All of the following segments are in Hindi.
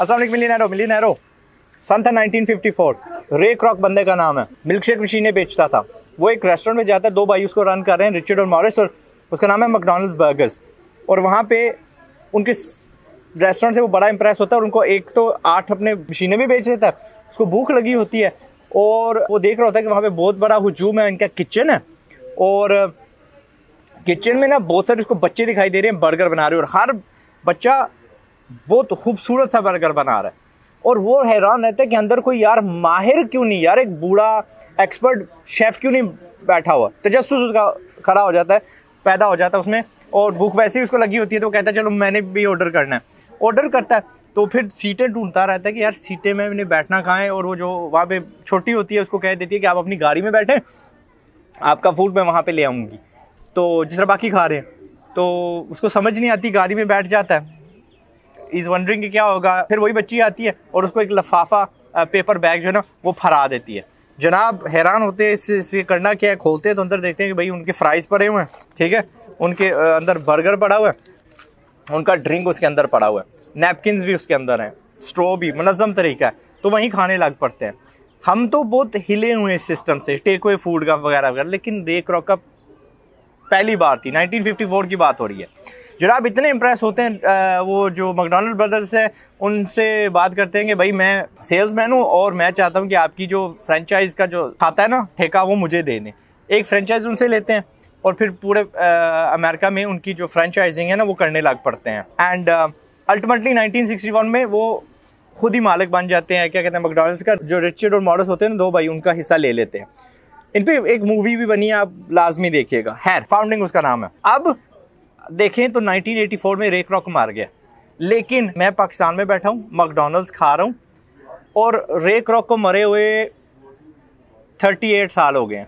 मिलियनेरो मिलियनेरो सन था 1954। रे क्रॉक बंदे का नाम है, मिल्क शेक मशीनें बेचता था। वो एक रेस्टोरेंट में जाता है, दो भाई उसको रन कर रहे हैं, रिचर्ड और मॉरिस, और उसका नाम है मैकडॉनल्ड्स बर्गर्स। और वहाँ पे उनके रेस्टोरेंट से वो बड़ा इंप्रेस होता है और उनको एक तो 8 अपने मशीनें भी बेच देता है। उसको भूख लगी होती है और वो देख रहा होता है कि वहाँ पे बहुत बड़ा हुजूम है, इनका किचन है, और किचन में ना बहुत सारे उसको बच्चे दिखाई दे रहे हैं बर्गर बना रहे हैं, और हर बच्चा बहुत खूबसूरत सा बर्गर बना रहा है। और वो हैरान रहता है कि अंदर कोई यार माहिर क्यों नहीं, यार एक बूढ़ा एक्सपर्ट शेफ क्यों नहीं बैठा हुआ। तजस्सुस उसका खड़ा हो जाता है, पैदा हो जाता है उसमें, और भूख वैसे ही उसको लगी होती है तो वो कहता है चलो मैंने भी ऑर्डर करना है। ऑर्डर करता है तो फिर सीटें ढूंढता रहता है कि यार सीटें में मैंने बैठना कहाँ है, और वो जो वहाँ पे छोटी होती है उसको कह देती है कि आप अपनी गाड़ी में बैठें, आपका फूड मैं वहाँ पे ले आऊँगी। तो जिस तरह बाकी खा रहे हैं, तो उसको समझ नहीं आती, गाड़ी में बैठ जाता है, इज़ वंडरिंग कि क्या होगा। फिर वही बच्ची आती है और उसको एक लफाफा पेपर बैग जो है ना वो फरा देती है। जनाब हैरान होते हैं इससे करना क्या है, खोलते हैं तो अंदर देखते हैं कि भाई उनके फ्राइज़ पड़े हुए हैं, ठीक है, उनके अंदर बर्गर पड़ा हुआ है, उनका ड्रिंक उसके अंदर पड़ा हुआ है, नैपकिन्स भी उसके अंदर हैं, स्ट्रॉ भी, मुनज़्ज़म तरीका है, तो वहीं खाने लग पड़ते हैं। हम तो बहुत हिले हुए इस सिस्टम से, टेक अवे फूड का वगैरह वगैरह, लेकिन रे क्रॉक का पहली बार थी, 1954 की बात हो रही है। जनाब इतने इम्प्रेस होते हैं वो जो मैकडॉनल्ड ब्रदर्स है, उनसे बात करते हैं कि भाई मैं सेल्समैन हूँ और मैं चाहता हूँ कि आपकी जो फ्रेंचाइज का जो खाता है ना ठेका, वो मुझे दे दें। एक फ्रेंचाइज उनसे लेते हैं और फिर पूरे अमेरिका में उनकी जो फ्रेंचाइजिंग है ना वो करने लग पड़ते हैं। एंड अल्टीमेटली 1961 में वो खुद ही मालिक बन जाते हैं। क्या कहते हैं, मैकडॉनल्ड्स का जो रिचर्ड और मॉरिस होते हैं ना, दो भाई, उनका हिस्सा ले लेते हैं। इन पे एक मूवी भी बनी है, आप लाजमी देखिएगा, हैर फाउंडिंग उसका नाम है। अब देखें तो 1984 में रे क्रॉक मार गया, लेकिन मैं पाकिस्तान में बैठा हूँ, मैकडॉनल्ड्स खा रहा हूँ, और रे क्रॉक को मरे हुए 38 साल हो गए हैं।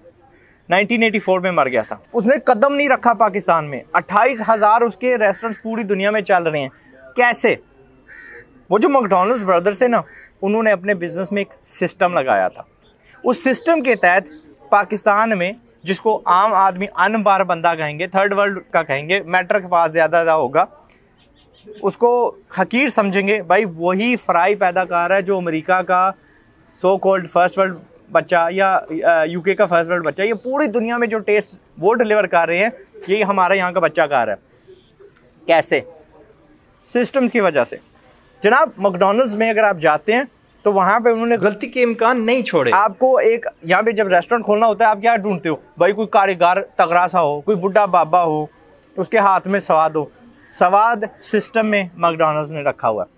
1984 में मर गया था, उसने कदम नहीं रखा पाकिस्तान में। 28,000 उसके रेस्टोरेंट्स पूरी दुनिया में चल रहे हैं। कैसे? वो जो मैकडॉनल्ड्स ब्रदर्स है ना, उन्होंने अपने बिजनेस में एक सिस्टम लगाया था। उस सिस्टम के तहत पाकिस्तान में, जिसको आम आदमी अनबार बंदा कहेंगे, थर्ड वर्ल्ड का कहेंगे, मैटर के पास ज़्यादा होगा, उसको हकीर समझेंगे, भाई वही फ्राई पैदा कर रहा है जो अमेरिका का सो कॉल्ड फर्स्ट वर्ल्ड बच्चा या यूके का फर्स्ट वर्ल्ड बच्चा, ये पूरी दुनिया में जो टेस्ट वो डिलीवर कर रहे हैं, यही हमारा यहाँ का बच्चा कर रहा है। कैसे? सिस्टम्स की वजह से। जनाब मैकडॉनल्ड्स में अगर आप जाते हैं तो वहाँ पे उन्होंने गलती के इम्कान नहीं छोड़े। आपको एक यहाँ पे जब रेस्टोरेंट खोलना होता है, आप क्या ढूंढते हो, भाई कोई कारीगर तगड़ा सा हो, कोई बुढ़ा बाबा हो, उसके हाथ में स्वाद हो। स्वाद सिस्टम में मैकडॉनल्ड्स ने रखा हुआ है।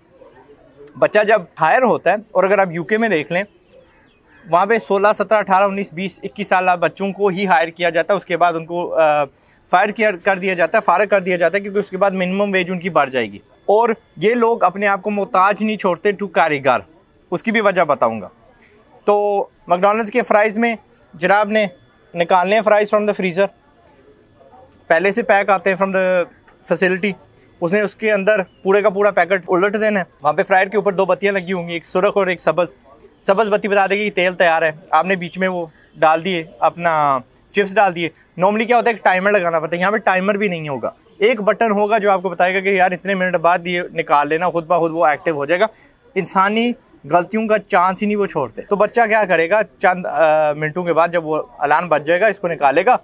बच्चा जब हायर होता है, और अगर आप यूके में देख लें, वहाँ पे 16, 17, 18, 19, 20, 21 साल बच्चों को ही हायर किया जाता है। उसके बाद उनको फायर कर दिया जाता है, फारग कर दिया जाता है, क्योंकि उसके बाद मिनिमम वेज उनकी बढ़ जाएगी। और ये लोग अपने आप को मोहताज नहीं छोड़ते टू कारीगर। उसकी भी वजह बताऊंगा। तो मैकडॉनल्ड्स के फ्राइज़ में जनाब ने निकालने हैं फ्राइज़ फ्रॉम द फ्रीज़र, पहले से पैक आते हैं फ्रॉम द फैसिलिटी। उसने उसके अंदर पूरे का पूरा पैकेट उलट देना है। वहाँ पे फ्रायर के ऊपर 2 बत्तियाँ लगी होंगी, एक सुरख और एक सब्ज़। सब्ज़ बत्ती बता देगी कि तेल तैयार है। आपने बीच में वो डाल दिए, अपना चिप्स डाल दिए। नॉर्मली क्या होता है, एक टाइमर लगाना पड़ता है, यहाँ पे टाइमर भी नहीं होगा। एक बटन होगा जो आपको बताएगा कि यार इतने मिनट बाद ये निकाल लेना, खुद ब खुद वो एक्टिव हो जाएगा। इंसानी गलतियों का चांस ही नहीं वो छोड़ते। तो बच्चा क्या करेगा, चंद मिनटों के बाद जब वो अलार्म बज जाएगा, इसको निकालेगा।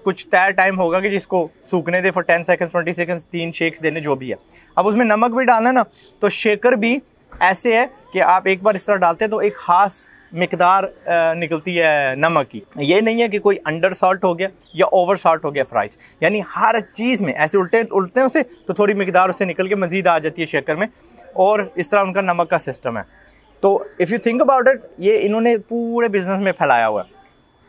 कुछ तय टाइम होगा कि जिसको सूखने दे फॉर 10 सेकंड्स, 20 सेकंड्स, 3 शेक्स देने, जो भी है। अब उसमें नमक भी डालना है ना, तो शेकर भी ऐसे है कि आप एक बार इस तरह डालते हैं तो एक ख़ास मिकदार निकलती है नमक की। ये नहीं है कि कोई अंडर सॉल्ट हो गया या ओवर सॉल्ट हो गया फ्राइज़, यानी हर चीज़ में ऐसे उल्टे हैं उसे, तो थोड़ी मिकदार उससे निकल के मज़ीद आ जाती है शेकर में, और इस तरह उनका नमक का सिस्टम है। तो if you think about it, ये इन्होंने पूरे बिजनेस में फैलाया हुआ है।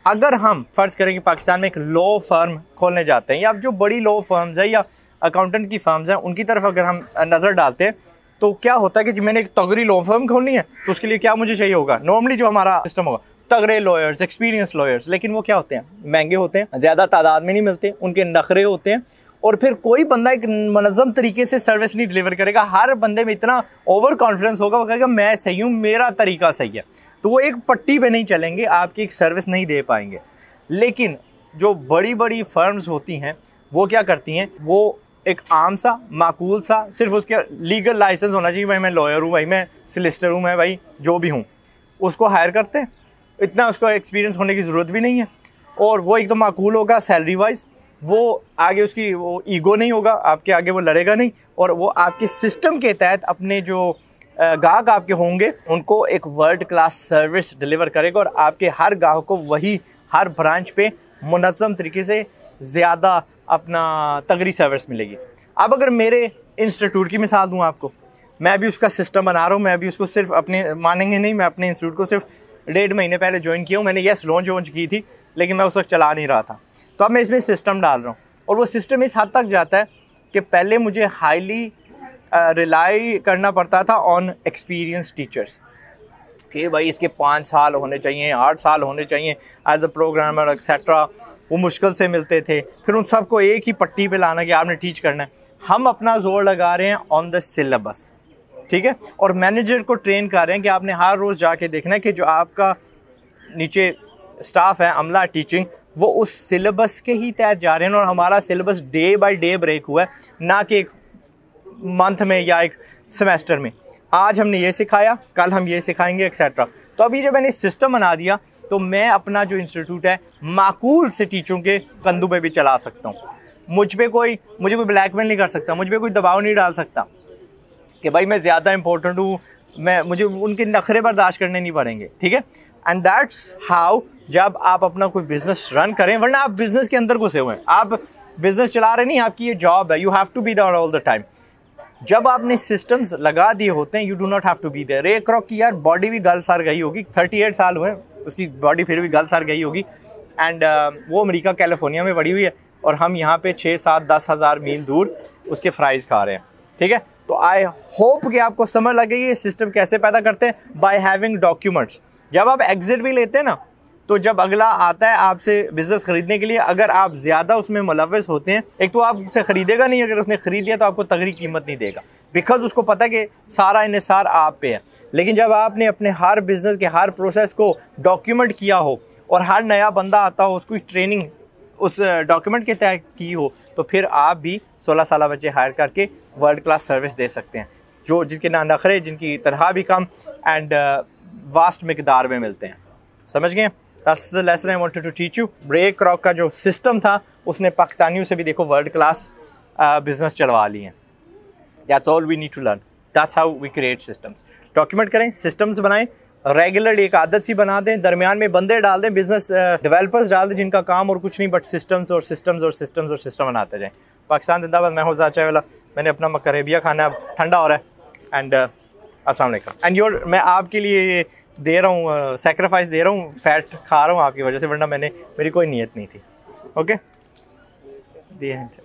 अगर हम फ़र्ज़ करें कि पाकिस्तान में एक लॉ फर्म खोलने जाते हैं, या जो बड़ी लॉ फर्म्स है या अकाउंटेंट की फर्म्स हैं, उनकी तरफ अगर हम नज़र डालते हैं, तो क्या होता है कि मैंने एक तगड़ी लॉ फर्म खोलनी है, तो उसके लिए क्या मुझे चाहिए होगा, नॉर्मली जो हमारा सिस्टम होगा, तगड़े लॉयर्स, एक्सपीरियंस लॉयर्स। लेकिन वो क्या होते हैं, महंगे होते हैं, ज़्यादा तादाद में नहीं मिलते, उनके नखरे होते हैं, और फिर कोई बंदा एक मनज़्ज़म तरीके से सर्विस नहीं डिलीवर करेगा। हर बंदे में इतना ओवर कॉन्फिडेंस होगा, वो कहेगा मैं सही हूँ, मेरा तरीका सही है, तो वो एक पट्टी पे नहीं चलेंगे, आपकी एक सर्विस नहीं दे पाएंगे। लेकिन जो बड़ी बड़ी फर्म्स होती हैं, वो क्या करती हैं, वो एक आम सा माकूल सा, सिर्फ उसके लीगल लाइसेंस होना चाहिए, भाई मैं लॉयर हूँ, भाई मैं सलिसिटर हूँ, मैं भाई जो भी हूँ, उसको हायर करते हैं। इतना उसको एक्सपीरियंस होने की ज़रूरत भी नहीं है, और वो एकदम माकूल होगा सैलरी वाइज, वो आगे उसकी वो ईगो नहीं होगा, आपके आगे वो लड़ेगा नहीं, और वो आपके सिस्टम के तहत अपने जो ग्राहक आपके होंगे उनको एक वर्ल्ड क्लास सर्विस डिलीवर करेगा, और आपके हर ग्राहक को वही हर ब्रांच पे मुनज़्ज़म तरीके से ज़्यादा अपना तगड़ी सर्विस मिलेगी। अब अगर मेरे इंस्टीट्यूट की मिसाल दूँ आपको, मैं भी उसका सिस्टम बना रहा हूँ, मैं भी उसको सिर्फ अपने, मानेंगे नहीं, मैं अपने इंस्टीट्यूट को सिर्फ 1.5 महीने पहले ज्वाइन किया हूँ। मैंने यस लॉन्च की थी, लेकिन मैं उस वक्त चला नहीं रहा था, तो अब मैं इसमें सिस्टम डाल रहा हूँ, और वो सिस्टम इस हद तक जाता है कि पहले मुझे हाईली रिलाई करना पड़ता था ऑन एक्सपीरियंस टीचर्स, कि भाई इसके 5 साल होने चाहिए, 8 साल होने चाहिए एज अ प्रोग्रामर एक्सेट्रा। वो मुश्किल से मिलते थे, फिर उन सबको एक ही पट्टी पे लाना कि आपने टीच करना है। हम अपना जोर लगा रहे हैं ऑन द सिलेबस, ठीक है, और मैनेजर को ट्रेन कर रहे हैं कि आपने हर रोज़ जाके देखना है कि जो आपका नीचे स्टाफ है, अमला टीचिंग, वो उस सिलेबस के ही तहत जा रहे हैं, और हमारा syllabus day by day break हुआ है, ना कि एक मंथ में या एक सेमेस्टर में। आज हमने ये सिखाया, कल हम ये सिखाएंगे एक्सेट्रा। तो अभी जब मैंने सिस्टम बना दिया, तो मैं अपना जो इंस्टीट्यूट है माकूल से टीचरों के कंधों पे भी चला सकता हूँ। मुझे कोई ब्लैकमेल नहीं कर सकता, मुझ पे कोई दबाव नहीं डाल सकता कि भाई मैं ज़्यादा इंपॉर्टेंट हूँ, मुझे उनके नखरे बर्दाश्त करने नहीं पड़ेंगे, ठीक है। एंड दैट्स हाउ, जब आप अपना कोई बिजनेस रन करें, वरना आप बिजनेस के अंदर घुसे हुए हैं, आप बिजनेस चला रहे नहीं, आपकी ये जॉब है, you have to be there all the time. जब आपने सिस्टम्स लगा दिए होते हैं, you do not have to be there. Ray Kroc की यार बॉडी भी गल सर गई होगी, 38 साल हुए उसकी बॉडी फिर भी गल सर गई होगी, एंड वो अमेरिका कैलिफोर्निया में पड़ी हुई है, और हम यहाँ पे 6, 7, 10 हज़ार मील दूर उसके फ्राइज़ खा रहे हैं, ठीक है। तो आई होप कि आपको समझ लगेगी ये सिस्टम कैसे पैदा करते हैं, बाय हैविंग डॉक्यूमेंट्स। जब आप एग्जिट भी लेते हैं ना, तो जब अगला आता है आपसे बिजनेस खरीदने के लिए, अगर आप ज़्यादा उसमें मुलव्वस होते हैं, एक तो आपसे ख़रीदेगा नहीं, अगर उसने ख़रीद लिया तो आपको तगड़ी कीमत नहीं देगा, बिकॉज उसको पता है कि सारा इन्हिसार आप पे है। लेकिन जब आपने अपने हर बिज़नेस के हर प्रोसेस को डॉक्यूमेंट किया हो, और हर नया बंदा आता हो उसकी ट्रेनिंग उस डॉक्यूमेंट के तहत की हो, तो फिर आप भी 16 साल बच्चे हायर करके वर्ल्ड क्लास सर्विस दे सकते हैं, जो जिनके ना नखरे, जिनकी तनख्वाह भी कम एंड वास्ट मिकदार में मिलते हैं। समझ गए? That's the lesson I wanted to teach you. रे क्रॉक का जो सिस्टम था, उसने पाकिस्तानियों से भी देखो वर्ल्ड क्लास बिजनेस चलवा लिए हैं। That's all we need to learn. That's how we create systems. Document करें, सिस्टम्स बनाएं, रेगुलर एक आदत सी बना दें, दरमियान में बंदे डाल दें, बिजनेस डेवलपर्स डाल दें, जिनका काम और कुछ नहीं बट सिस्टम्स और सिस्टम्स और सिस्टम्स और सिस्टम बनाते जाएं। पाकिस्तान जिंदाबाद। मैं हूं चाय वाला। मैंने अपना मकरेबिया खाना, अब ठंडा हो रहा है, एंड अस्सलाम वालेकुम। एंड मैं आपके लिए दे रहा हूँ, सेक्रीफाइस दे रहा हूँ, फैट खा रहा हूँ आपकी वजह से, वरना मेरी कोई नीयत नहीं थी। ओके,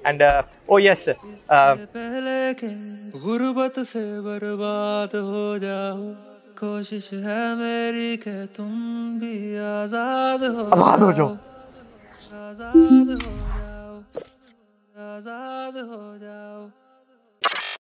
एंड ओ यस, पहले के गुर्बत से बर्बाद हो जाओ, कोशिश है मेरी कि तुम भी आजाद हो जाओ, आजाद हो आजाद हो जाओ, आजाद हो जाओ।